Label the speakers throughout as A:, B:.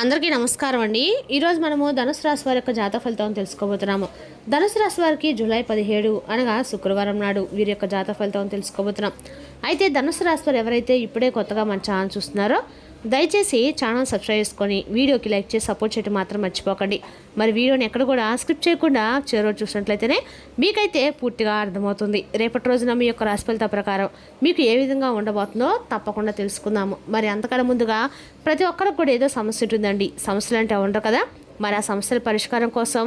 A: అందరికీ నమస్కారం అండి. ఈరోజు మనము ధనుసు రాశి వారి యొక్క జాతక ఫలితం తెలుసుకోబోతున్నాము. ధనుసు రాశి వారికి జూలై 17 అనగా శుక్రవారం నాడు వీరి యొక్క జాతక ఫలితం తెలుసుకోబోతున్నాం. అయితే ధనుసు రాశి వారు ఎవరైతే ఇప్పుడే కొత్తగా మన ఛానల్ చూస్తున్నారో దయచేసి ఛానల్ సబ్స్క్రైబ్ చేసుకొని వీడియోకి లైక్ చేసి సపోర్ట్ చేయడం మాత్రం మర్చిపోకండి. మరి వీడియోని ఎక్కడ కూడా స్కిప్ చేయకుండా చివరి చూసినట్లయితేనే మీకైతే పూర్తిగా అర్థమవుతుంది. రేపటి రోజున మీ యొక్క రాశి ఫలిత ప్రకారం మీకు ఏ విధంగా ఉండబోతుందో తప్పకుండా తెలుసుకుందాము. మరి అంతకన్నా ముందుగా ప్రతి ఒక్కరికి కూడా ఏదో సమస్య ఉంటుందండి. సమస్యలు అంటే ఉండరు కదా. మరి ఆ సమస్యల పరిష్కారం కోసం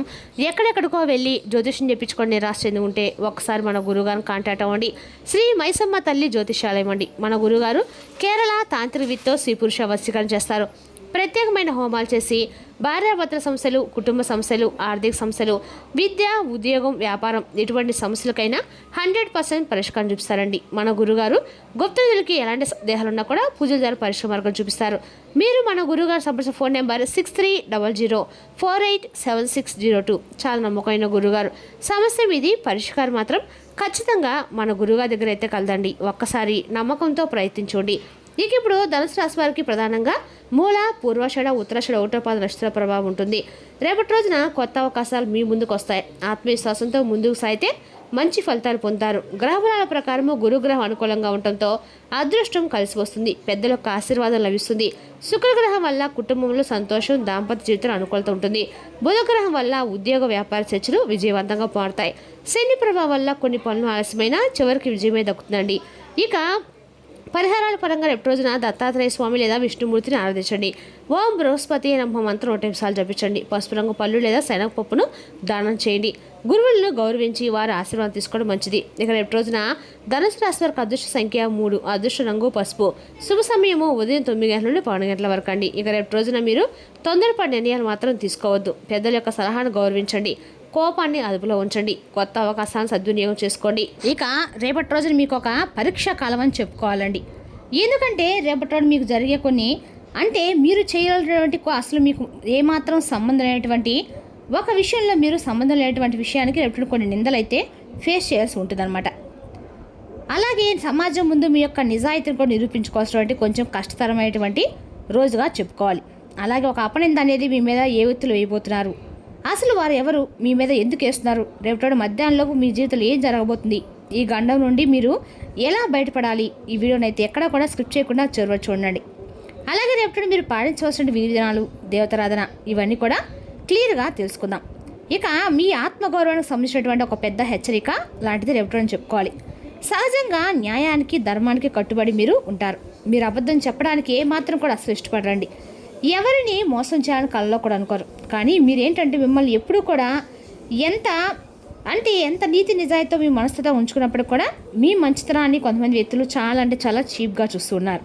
A: ఎక్కడెక్కడికో వెళ్ళి జ్యోతిష్యం చెప్పించుకొని నిరాశ చెంది ఉంటే ఒకసారి మన గురువుగారిని కాంటాక్ట్ అవ్వండి. శ్రీ మైసమ్మ తల్లి జ్యోతిషాలయం అండి. మన గురుగారు కేరళ తాంత్రిక విత్తో స్త్రీ పురుష వశీకరణ చేస్తారు. ప్రత్యేకమైన హోమాలు చేసి భార్యాభర్తల సమస్యలు, కుటుంబ సమస్యలు, ఆర్థిక సమస్యలు, విద్య, ఉద్యోగం, వ్యాపారం ఎటువంటి సమస్యలకైనా 100% పరిష్కారం చూపిస్తారండి. మన గురుగారు గుప్తనిధులకి ఎలాంటి సందేహాలున్నా కూడా పూజల ద్వారా పరిష్కార మార్గం చూపిస్తారు. మీరు మన గురుగారు సంప్రదించిన ఫోన్ నెంబర్ 6300487602. చాలా నమ్మకమైన గురుగారు. సమస్య మీది పరిష్కారం మాత్రం ఖచ్చితంగా మన గురుగారి దగ్గర అయితే కలదండి. ఒక్కసారి నమ్మకంతో ప్రయత్నించండి. ఇక ఇప్పుడు ధనుసు రాశి వారికి ప్రధానంగా మూల, పూర్వాషాఢ, ఉత్తరాషాఢ, ఒకటో పాద నక్షత్ర ప్రభావం ఉంటుంది. రేపటి రోజున కొత్త అవకాశాలు మీ ముందుకు వస్తాయి. ఆత్మవిశ్వాసంతో ముందుకు సాగితే మంచి ఫలితాలు పొందుతారు. గ్రహబలాల ప్రకారము గురుగ్రహం అనుకూలంగా ఉండటంతో అదృష్టం కలిసి వస్తుంది. పెద్దల యొక్క ఆశీర్వాదం లభిస్తుంది. శుక్రగ్రహం వల్ల కుటుంబంలో సంతోషం, దాంపత్య జీవితం అనుకూలత ఉంటుంది. బుధగ్రహం వల్ల ఉద్యోగ వ్యాపార చర్చలు విజయవంతంగా మారుతాయి. శని ప్రభావం వల్ల కొన్ని పనులు ఆలస్యమైనా చివరికి విజయమే దక్కుతుందండి. ఇక పరిహారాల పరంగా రేపు రోజున దత్తాత్రేయ స్వామి లేదా విష్ణుమూర్తిని ఆరాధించండి. ఓం బృహస్పతి నమః మంత్రం 100 నిమిషాలు జపించండి. పసుపు రంగు పళ్ళు లేదా శనగపప్పును దానం చేయండి. గురువులను గౌరవించి వారి ఆశీర్వాదం తీసుకోవడం మంచిది. ఇక రేపు రోజున ధనుసు రాశి వారికి అదృష్ట సంఖ్య 3, అదృష్ట రంగు పసుపు, శుభ సమయము ఉదయం 9 గంటల నుండి 12 గంటల వరకు అండి. ఇక రేపు రోజున మీరు తొందరపడి నిర్ణయాలు మాత్రం తీసుకోవద్దు. పెద్దల యొక్క సలహాను గౌరవించండి. కోపాన్ని అదుపులో ఉంచండి. కొత్త అవకాశాలను సద్వినియోగం చేసుకోండి. ఇక రేపటి రోజున మీకు ఒక పరీక్షా కాలం అని చెప్పుకోవాలండి. ఎందుకంటే రేపటి రోజు మీకు జరిగే కొన్ని అంటే మీరు చేయగలిగినటువంటి అసలు మీకు ఏమాత్రం సంబంధం లేనటువంటి ఒక విషయంలో మీరు సంబంధం లేనటువంటి విషయానికి రేపటి కొన్ని నిందలు అయితే ఫేస్ చేయాల్సి ఉంటుందన్నమాట. అలాగే సమాజం ముందు మీ యొక్క నిజాయితీని కూడా నిరూపించుకోవాల్సినటువంటి కొంచెం కష్టతరమైనటువంటి రోజుగా చెప్పుకోవాలి. అలాగే ఒక అపనింద అనేది మీ మీద ఏ వ్యక్తులు వేయబోతున్నారు, అసలు వారు ఎవరు, మీ మీద ఎందుకు వేస్తున్నారు, రేపటి మధ్యాహ్నంలోపు మీ జీవితంలో ఏం జరగబోతుంది, ఈ గండం నుండి మీరు ఎలా బయటపడాలి, ఈ వీడియోని అయితే ఎక్కడా కూడా స్క్రిప్ట్ చేయకుండా చివరి చూడండి. అలాగే రేపటి మీరు పాటించవలసిన విధి విధానాలు, దేవతారాధన ఇవన్నీ కూడా క్లియర్గా తెలుసుకుందాం. ఇక మీ ఆత్మగౌరవానికి సంబంధించినటువంటి ఒక పెద్ద హెచ్చరిక లాంటిది రేపటి చెప్పుకోవాలి. సహజంగా న్యాయానికి, ధర్మానికి కట్టుబడి మీరు ఉంటారు. మీరు అబద్ధం చెప్పడానికి ఏమాత్రం కూడా అసలు ఇష్టపడరండి. ఎవరిని మోసం చేయాలని కళ్ళలో కూడా అనుకోరు. కానీ మీరేంటంటే మిమ్మల్ని ఎప్పుడూ కూడా ఎంత నీతి నిజాయితీతో మీ మనసుతో ఉంచుకున్నప్పుడు కూడా మీ మంచితనాన్ని కొంతమంది వ్యక్తులు చాలా చీప్గా చూస్తున్నారు.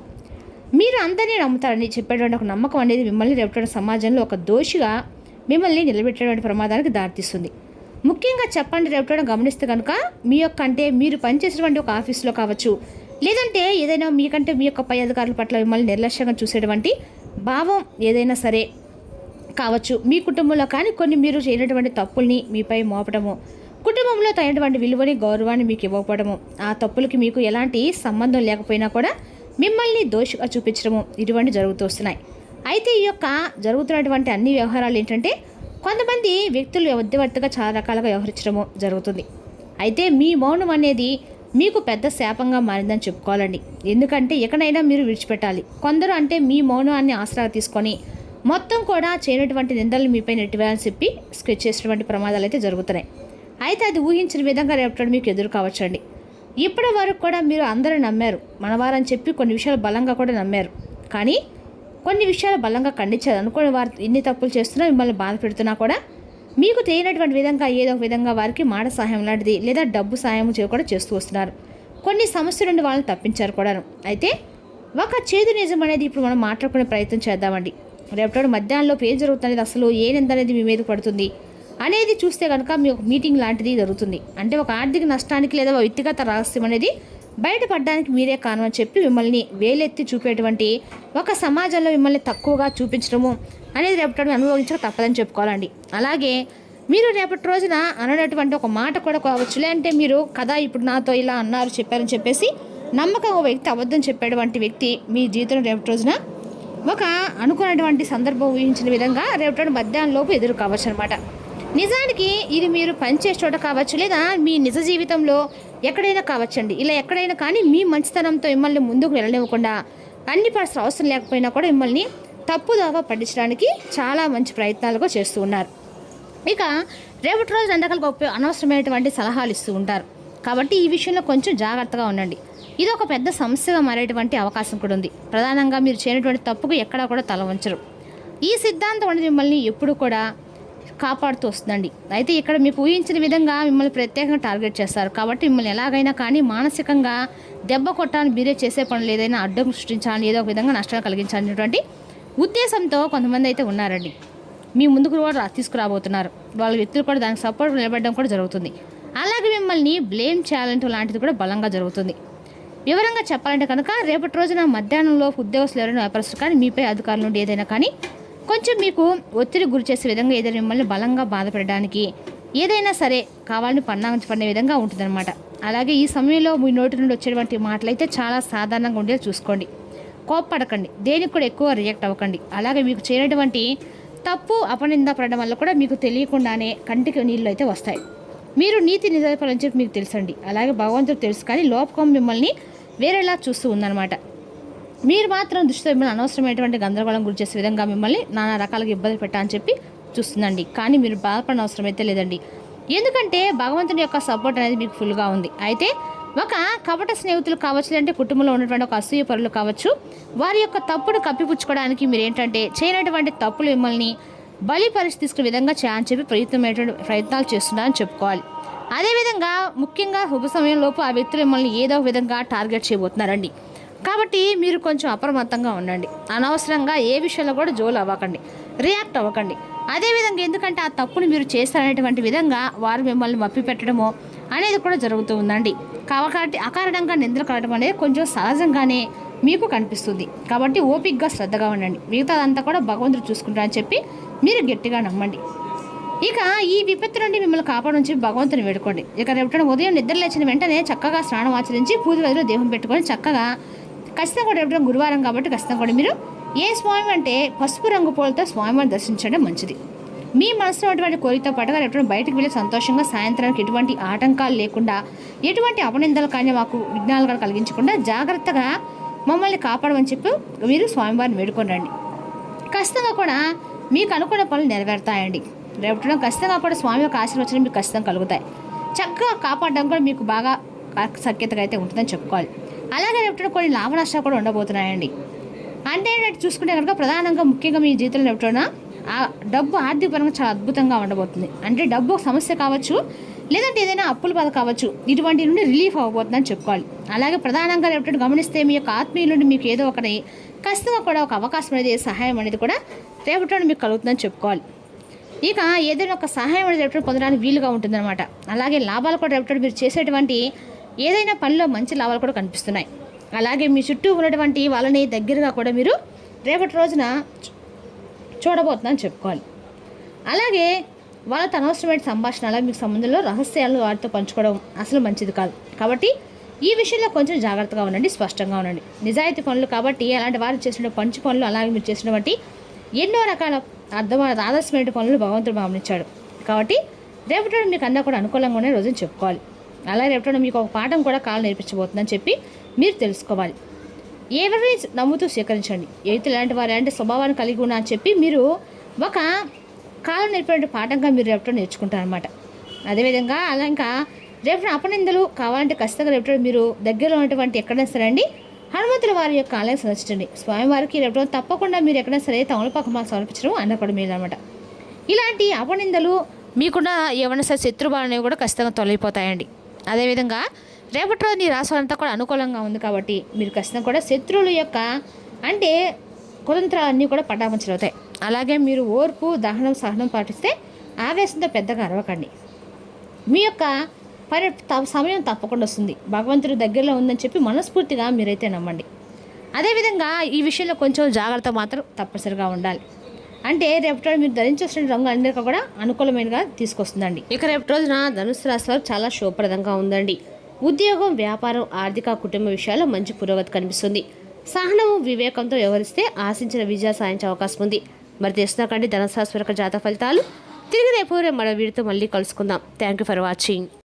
A: మీరు అందరినీ నమ్ముతారని చెప్పేటువంటి ఒక నమ్మకం అనేది మిమ్మల్ని రేపటి సమాజంలో ఒక దోషిగా మిమ్మల్ని నిలబెట్టేటువంటి ప్రమాదానికి దారితీస్తుంది. ముఖ్యంగా చెప్పండి, రేపటి గమనిస్తే కనుక మీ యొక్క మీరు పనిచేసేటువంటి ఒక ఆఫీసులో కావచ్చు, లేదంటే ఏదైనా మీకంటే మీ యొక్క పై అధికారుల పట్ల మిమ్మల్ని నిర్లక్ష్యంగా చూసేటువంటి భావం ఏదైనా సరే కావచ్చు. మీ కుటుంబంలో కానీ కొన్ని మీరు చేయనటువంటి తప్పుల్ని మీపై మోపడము, కుటుంబంలో తగినటువంటి విలువని, గౌరవాన్ని మీకు ఇవ్వకపోవడము, ఆ తప్పులకి మీకు ఎలాంటి సంబంధం లేకపోయినా కూడా మిమ్మల్ని దోషిగా చూపించడము ఇటువంటి జరుగుతూ వస్తున్నాయి. అయితే ఈ యొక్క జరుగుతున్నటువంటి అన్ని వ్యవహారాలు ఏంటంటే కొంతమంది వ్యక్తులు మధ్యవర్తిగా చాలా రకాలుగా వ్యవహరించడము జరుగుతుంది. అయితే మీ మౌనం అనేది మీకు పెద్ద శాపంగా మారిందని చెప్పుకోవాలండి. ఎందుకంటే ఎక్కడైనా మీరు విడిచిపెట్టాలి. కొందరు అంటే మీ మౌనాన్ని ఆసరాగా తీసుకొని మొత్తం కూడా చేయనటువంటి నిందలు మీపై నెట్టివేయాలని చెప్పి స్కెచ్ చేసినటువంటి ప్రమాదాలు అయితే జరుగుతున్నాయి. అయితే అది ఊహించిన విధంగా రేపటి మీకు ఎదురు కావచ్చండి. ఇప్పటి వరకు కూడా మీరు అందరూ నమ్మారు, మనవారని చెప్పి కొన్ని విషయాలు బలంగా కూడా నమ్మారు. కానీ కొన్ని విషయాలు బలంగా ఖండించారు. అనుకోని వారు ఎన్ని తప్పులు చేస్తున్నా, మిమ్మల్ని బాధ పెడుతున్నా కూడా మీకు తెలియనటువంటి విధంగా ఏదో ఒక విధంగా వారికి మాట సహాయం లాంటిది లేదా డబ్బు సహాయం కూడా చేస్తూ వస్తున్నారు. కొన్ని సమస్యల నుండి వాళ్ళని తప్పించారు కూడాను. అయితే ఒక చేదు నిజం అనేది ఇప్పుడు మనం మాట్లాడుకునే ప్రయత్నం చేద్దామండి. రేపటి మధ్యాహ్నంలో ఏం జరుగుతుంది, అసలు ఏ నింద అనేది మీ మీద పడుతుంది అనేది చూస్తే కనుక మీ ఒక మీటింగ్ లాంటిది జరుగుతుంది. అంటే ఒక ఆర్థిక నష్టానికి లేదా వ్యక్తిగత రహస్యం అనేది బయటపడడానికి మీరే కారణం అని చెప్పి మిమ్మల్ని వేలెత్తి చూపేటువంటి ఒక సమాజంలో మిమ్మల్ని తక్కువగా చూపించడము అనేది రేపటి అనుభవించక తప్పదని చెప్పుకోవాలండి. అలాగే మీరు రేపటి రోజున అననటువంటి ఒక మాట కూడా కావచ్చులే, అంటే మీరు కదా ఇప్పుడు నాతో ఇలా అన్నారు చెప్పారని చెప్పేసి నమ్మకం ఒక వ్యక్తి అబద్ధం చెప్పేటువంటి వ్యక్తి మీ జీవితంలో రేపటి రోజున
B: ఒక అనుకున్నటువంటి సందర్భం ఊహించిన విధంగా రేపటి మధ్యాహ్నం లోపు ఎదురు కావచ్చు అనమాట. నిజానికి ఇది మీరు పనిచేసే చోట కావచ్చు, లేదా మీ నిజ జీవితంలో ఎక్కడైనా కావచ్చండి. ఇలా ఎక్కడైనా కానీ మీ మంచితనంతో మిమ్మల్ని ముందుకు వెళ్ళనివ్వకుండా అన్ని పరిస్థితులు అవసరం లేకపోయినా కూడా మిమ్మల్ని తప్పుదాగా పట్టించడానికి చాలా మంచి ప్రయత్నాలుగా చేస్తూ ఉన్నారు. ఇక రేపటి రోజు రకరకాల అనవసరమైనటువంటి సలహాలు ఇస్తూ ఉంటారు. కాబట్టి ఈ విషయంలో కొంచెం జాగ్రత్తగా ఉండండి. ఇది ఒక పెద్ద సమస్యగా మారేటువంటి అవకాశం కూడా ఉంది. ప్రధానంగా మీరు చేయనటువంటి తప్పుకు ఎక్కడా కూడా తల వంచరు. ఈ సిద్ధాంతం అనేది మిమ్మల్ని ఎప్పుడు కూడా కాపాడుతూ వస్తుందండి. అయితే ఇక్కడ మీకు ఊహించిన విధంగా మిమ్మల్ని ప్రత్యేకంగా టార్గెట్ చేస్తారు. కాబట్టి మిమ్మల్ని ఎలాగైనా కానీ మానసికంగా దెబ్బ కొట్టాలని మీరే చేసే పనులు ఏదైనా అడ్డం సృష్టించాలని, ఏదో ఒక విధంగా నష్టాలు కలిగించాలనేటువంటి ఉద్దేశంతో కొంతమంది అయితే ఉన్నారండి. మీ ముందుకు కూడా తీసుకురాబోతున్నారు. వాళ్ళ వ్యక్తులు కూడా దానికి సపోర్ట్ నిలబడడం కూడా జరుగుతుంది. అలాగే మిమ్మల్ని బ్లేమ్ చేయాలంటే లాంటిది కూడా బలంగా జరుగుతుంది. వివరంగా చెప్పాలంటే కనుక రేపటి రోజున మధ్యాహ్నంలో ఉద్యోగస్తులు ఎవరైనా వ్యాపారస్తులు కానీ మీపై అధికారుల నుండి ఏదైనా కానీ కొంచెం మీకు ఒత్తిడి గురి చేసే విధంగా ఏదైనా మిమ్మల్ని బలంగా బాధపడడానికి ఏదైనా సరే కావాలని పన్నే విధంగా ఉంటుందన్నమాట. అలాగే ఈ సమయంలో మీ నోటి నుండి వచ్చేటువంటి మాటలు అయితే చాలా సాధారణంగా ఉండేది చూసుకోండి. కోప్పడకండి, దేనికి కూడా ఎక్కువ రియాక్ట్ అవ్వకండి. అలాగే మీకు చేయనటువంటి తప్పు అపనింద పడడం వల్ల కూడా మీకు తెలియకుండానే కంటికి నీళ్ళు అయితే వస్తాయి. మీరు నీతి నిజాయితీని చెప్పి మీకు తెలుసండి. అలాగే భగవంతుడికి తెలుసు, కానీ లోపకం మిమ్మల్ని వేరేలా చూస్తూ ఉందన్నమాట. మీరు మాత్రం దృష్టితో మిమ్మల్ని అనవసరమైనటువంటి గందరగోళం గురి చేసే విధంగా మిమ్మల్ని నానా రకాలుగా ఇబ్బంది పెట్టాలని చెప్పి చూస్తుందండి. కానీ మీరు బాధపడిన అవసరం అయితే లేదండి. ఎందుకంటే భగవంతుని యొక్క సపోర్ట్ అనేది మీకు ఫుల్గా ఉంది. అయితే ఒక కపట స్నేహితులు కావచ్చు, అంటే కుటుంబంలో ఉన్నటువంటి ఒక అసూయ పరులు కావచ్చు, వారి యొక్క తప్పును కప్పిపుచ్చుకోవడానికి మీరు ఏంటంటే చేయనటువంటి తప్పులు మిమ్మల్ని బలి పరిస్థితి తీసుకునే విధంగా చేయని చెప్పి ప్రయత్నాలు చేస్తున్నారని చెప్పుకోవాలి. అదేవిధంగా ముఖ్యంగా శుభ సమయంలోపు ఆ వ్యక్తులు మిమ్మల్ని ఏదో ఒక విధంగా టార్గెట్ చేయబోతున్నారండి. కాబట్టి మీరు కొంచెం అప్రమత్తంగా ఉండండి. అనవసరంగా ఏ విషయంలో కూడా జోలు అవ్వకండి, రియాక్ట్ అవ్వకండి. అదేవిధంగా ఎందుకంటే ఆ తప్పును మీరు చేస్తారనేటువంటి విధంగా వారు మిమ్మల్ని మప్పి పెట్టడమో అనేది కూడా జరుగుతూ ఉందండి. కాబట్టి అకారణంగా నిందలు కలగడం అనేది కొంచెం సహజంగానే మీకు కనిపిస్తుంది. కాబట్టి ఓపికగా శ్రద్ధగా ఉండండి. మిగతాదంతా కూడా భగవంతుడు చూసుకుంటారని చెప్పి మీరు గట్టిగా నమ్మండి. ఇక ఈ విపత్తు నుండి మిమ్మల్ని కాపాడని చెప్పి భగవంతుని వేడుకోండి. ఇక రేపటి ఉదయం నిద్ర లేచిన వెంటనే చక్కగా స్నానం ఆచరించి పూజ గదిలో దేహం పెట్టుకొని చక్కగా ఖచ్చితంగా కూడా రేపటి గురువారం కాబట్టి ఖచ్చితంగా కూడా మీరు ఏ స్వామి అంటే పసుపు రంగు పూలతో స్వామివారిని దర్శించడం మంచిది. మీ మనసులో ఉన్నటువంటి కోరికతో పాటుగా రేపటి బయటకు వెళ్ళి సంతోషంగా సాయంత్రానికి ఎటువంటి ఆటంకాలు లేకుండా, ఎటువంటి అపనిందలు కానీ మాకు విఘ్నాలు కానీ కలిగించకుండా జాగ్రత్తగా మమ్మల్ని కాపాడమని చెప్పి మీరు స్వామివారిని వేడుకోండి. ఖచ్చితంగా కూడా మీకు అనుకున్న పనులు నెరవేరుతాయండి. రేపటి ఖచ్చితంగా కూడా స్వామి యొక్క ఆశీర్వచనం మీకు ఖచ్చితంగా కలుగుతాయి. చక్కగా కాపాడడం కూడా మీకు బాగా సఖ్యతగా అయితే ఉంటుందని చెప్పుకోవాలి. అలాగే రేపటి కొన్ని లాభ నష్టాలు కూడా ఉండబోతున్నాయండి. అంటే చూసుకుంటే కనుక ప్రధానంగా ముఖ్యంగా మీ జీవితంలో రేపటిన ఆ డబ్బు ఆర్థిక పరంగా చాలా అద్భుతంగా ఉండబోతుంది. అంటే డబ్బు సమస్య కావచ్చు, లేదంటే ఏదైనా అప్పుల బాధ కావచ్చు, ఇటువంటి నుండి రిలీఫ్ అవ్వబోతుందని చెప్పుకోవాలి. అలాగే ప్రధానంగా రేపటి గమనిస్తే మీ యొక్క ఆత్మీయుల నుండి మీకు ఏదో ఒకటి ఖచ్చితంగా కూడా ఒక అవకాశం అనేది, సహాయం అనేది కూడా రేపటి మీకు కలుగుతుందని చెప్పుకోవాలి. ఇక ఏదైనా ఒక సహాయం అనేది రేపటి పొందడానికి వీలుగా ఉంటుందన్నమాట. అలాగే లాభాలు కూడా రేపటి మీరు చేసేటువంటి ఏదైనా పనిలో మంచి లాభాలు కూడా కనిపిస్తున్నాయి. అలాగే మీ చుట్టూ ఉన్నటువంటి వాళ్ళని దగ్గరగా కూడా మీరు రేపటి రోజున చూడబోతుందని చెప్పుకోవాలి. అలాగే వాళ్ళతో అనవసరమైన సంభాషణ, అలాగే మీకు సంబంధంలో రహస్యాలను వారితో పంచుకోవడం అసలు మంచిది కాదు. కాబట్టి ఈ విషయంలో కొంచెం జాగ్రత్తగా ఉండండి, స్పష్టంగా ఉండండి. నిజాయితీ పనులు కాబట్టి అలాంటి వారు చేసిన పంచి పనులు, అలాగే మీరు చేసినటువంటి ఎన్నో రకాల ఆదర్శమైన పనులు భగవంతుడు గమనించాడు. కాబట్టి రేపటి మీకు అన్నా కూడా అనుకూలంగా ఉండే రోజుని చెప్పుకోవాలి. అలాగే రేపటి మీకు ఒక పాఠం కూడా కాలం నేర్పించబోతుందని చెప్పి మీరు తెలుసుకోవాలి. ఎవరిని నమ్ముతూ స్వీకరించండి. ఎయితులు ఎలాంటి వారు ఎలాంటి స్వభావాన్ని కలిగి ఉన్నా అని చెప్పి మీరు ఒక కాలం నేర్పే పాఠంగా మీరు రేపటి నేర్చుకుంటారనమాట. అదేవిధంగా అలా ఇంకా రేపటి అపనిందలు కావాలంటే ఖచ్చితంగా రేపటి మీరు దగ్గరలో ఉన్నటువంటి ఎక్కడైనా సరే అండి హనుమంతుల వారి యొక్క ఆలయం సందర్శించండి. స్వామివారికి రేపటి తప్పకుండా మీరు ఎక్కడైనా సరే తమలపాకు మాకు సమర్పించడం అన్నప్పుడు మీరు అనమాట. ఇలాంటి అపనిందలు మీకున్న ఏమైనా సరే శత్రుభావం అనేవి కూడా ఖచ్చితంగా తొలగిపోతాయండి. అదేవిధంగా రేపటి రోజు నీ రాశి అంతా కూడా అనుకూలంగా ఉంది కాబట్టి మీరు ఖచ్చితంగా కూడా శత్రువుల యొక్క అంటే కుతంత్రాలన్నీ కూడా పటాపంచలవుతాయి. అలాగే మీరు ఓర్పు, దహనం, సహనం పాటిస్తే ఆవేశంతో పెద్దగా అరవకండి. మీ యొక్క సమయం తప్పకుండా వస్తుంది. భగవంతుడి దగ్గరలో ఉందని చెప్పి మనస్ఫూర్తిగా మీరైతే నమ్మండి. అదేవిధంగా ఈ విషయంలో కొంచెం జాగ్రత్త మాత్రం తప్పనిసరిగా ఉండాలి. అంటే రేపటి మీరు ధరించాల్సిన రంగు అన్నిటికీ కూడా అనుకూలమైనగా తీసుకొస్తుందండి. ఇక రేపటి రోజున ధనుసు రాశి వారు చాలా శుభప్రదంగా ఉందండి. ఉద్యోగం, వ్యాపారం, ఆర్థిక, కుటుంబ విషయాల్లో మంచి పురోగతి కనిపిస్తుంది.
A: సహనము వివేకంతో వ్యవహరిస్తే ఆశించిన విజయాలు సాధించే అవకాశం ఉంది. మరి తెలుసుకుంటే ధనుసు రాశి వారి జాతక ఫలితాలు తిరిగి రేపు మరో వీడితో మళ్ళీ కలుసుకుందాం. Thank you for watching.